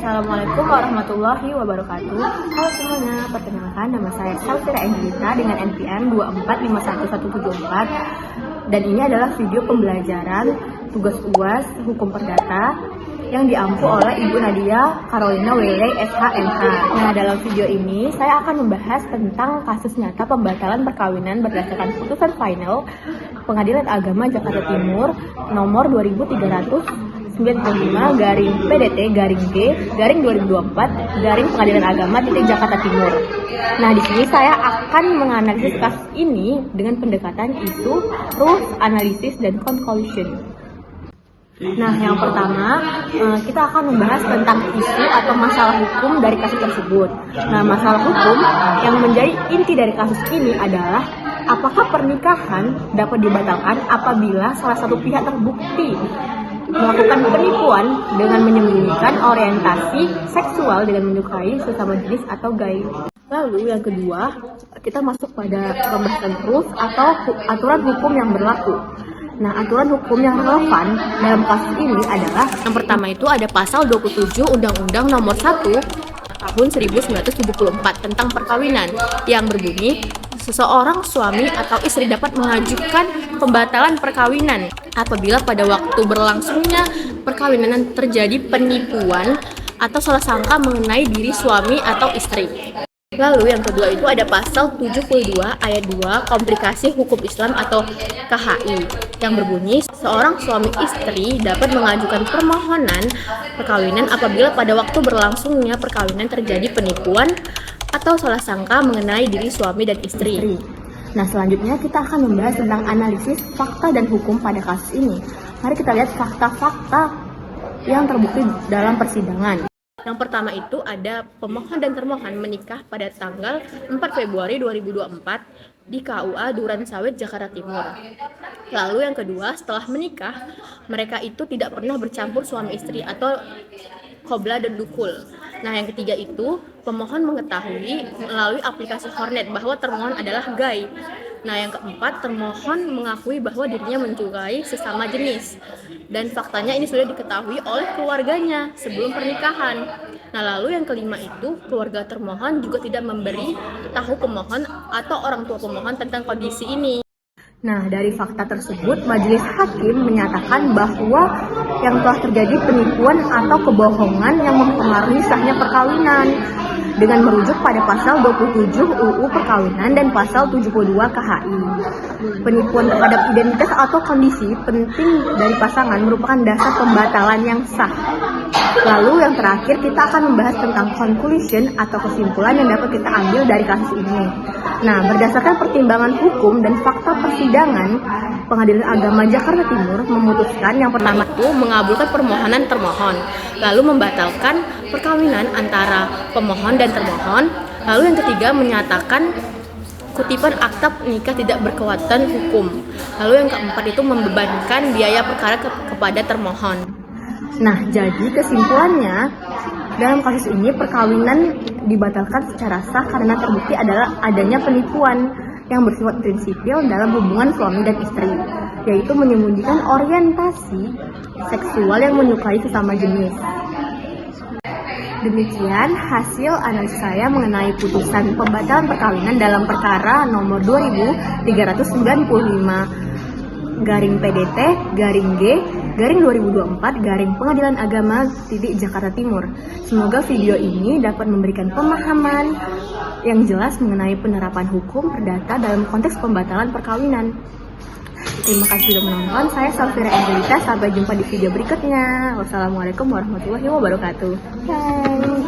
Assalamualaikum warahmatullahi wabarakatuh. Halo semuanya, perkenalkan nama saya Salvira Angelita dengan NPM 2451174. Dan ini adalah video pembelajaran tugas UAS Hukum Perdata yang diampu oleh Ibu Nadia Carolina Wele SHMH. Nah, dalam video ini saya akan membahas tentang kasus nyata pembatalan perkawinan berdasarkan putusan final Pengadilan Agama Jakarta Timur nomor 2395/PDT/G/2024 Pengadilan Agama Jakarta Timur. Nah, di sini saya akan menganalisis kasus ini dengan pendekatan isu, rules, analisis, dan conclusion. Nah, yang pertama, kita akan membahas tentang isu atau masalah hukum dari kasus tersebut. Nah, masalah hukum yang menjadi inti dari kasus ini adalah apakah pernikahan dapat dibatalkan apabila salah satu pihak terbukti melakukan penipuan dengan menyembunyikan orientasi seksual dengan menyukai sesama jenis atau gay. Lalu yang kedua, kita masuk pada pembahasan rules atau aturan hukum yang berlaku. Nah, aturan hukum yang relevan dalam kasus ini adalah yang pertama itu ada pasal 27 Undang-Undang Nomor 1 Tahun 1974 tentang perkawinan yang berbunyi seseorang suami atau istri dapat mengajukan pembatalan perkawinan apabila pada waktu berlangsungnya perkawinan terjadi penipuan atau salah sangka mengenai diri suami atau istri. Lalu yang kedua itu ada pasal 72 ayat 2 Komplikasi Hukum Islam atau KHI yang berbunyi seorang suami istri dapat mengajukan permohonan perkawinan apabila pada waktu berlangsungnya perkawinan terjadi penipuan atau salah sangka mengenai diri suami dan istri. Nah, selanjutnya kita akan membahas tentang analisis fakta dan hukum pada kasus ini. Mari kita lihat fakta-fakta yang terbukti dalam persidangan. Yang pertama itu ada pemohon dan termohon menikah pada tanggal 4 Februari 2024 di KUA Duren Sawit, Jakarta Timur. Lalu yang kedua, setelah menikah, mereka itu tidak pernah bercampur suami istri atau kobra dan dukul. Nah, yang ketiga itu, pemohon mengetahui melalui aplikasi Hornet bahwa termohon adalah gay. Nah, yang keempat, termohon mengakui bahwa dirinya menyukai sesama jenis. Dan faktanya ini sudah diketahui oleh keluarganya sebelum pernikahan. Nah, lalu yang kelima itu, keluarga termohon juga tidak memberi tahu pemohon atau orang tua pemohon tentang kondisi ini. Nah, dari fakta tersebut, majelis hakim menyatakan bahwa yang telah terjadi penipuan atau kebohongan yang mempengaruhi sahnya perkawinan dengan merujuk pada pasal 27 UU Perkawinan dan pasal 72 KHI. Penipuan terhadap identitas atau kondisi penting dari pasangan merupakan dasar pembatalan yang sah. Lalu yang terakhir kita akan membahas tentang conclusion atau kesimpulan yang dapat kita ambil dari kasus ini. Nah, berdasarkan pertimbangan hukum dan fakta persidangan, Pengadilan Agama Jakarta Timur memutuskan yang pertama itu mengabulkan permohonan termohon, lalu membatalkan perkawinan antara pemohon dan termohon, lalu yang ketiga menyatakan kutipan akta nikah tidak berkekuatan hukum, lalu yang keempat itu membebankan biaya perkara kepada termohon. Nah, jadi kesimpulannya dalam kasus ini perkawinan dibatalkan secara sah karena terbukti adalah adanya penipuan yang bersifat prinsipil dalam hubungan suami dan istri, yaitu menyembunyikan orientasi seksual yang menyukai sesama jenis. Demikian hasil analisis saya mengenai putusan pembatalan perkawinan dalam perkara nomor 2395/PDT/G/2024 Pengadilan Agama Jakarta Timur. Semoga video ini dapat memberikan pemahaman yang jelas mengenai penerapan hukum perdata dalam konteks pembatalan perkawinan. Terima kasih sudah menonton. Saya Salvira Angelita. Sampai jumpa di video berikutnya. Wassalamualaikum warahmatullahi wabarakatuh. Bye.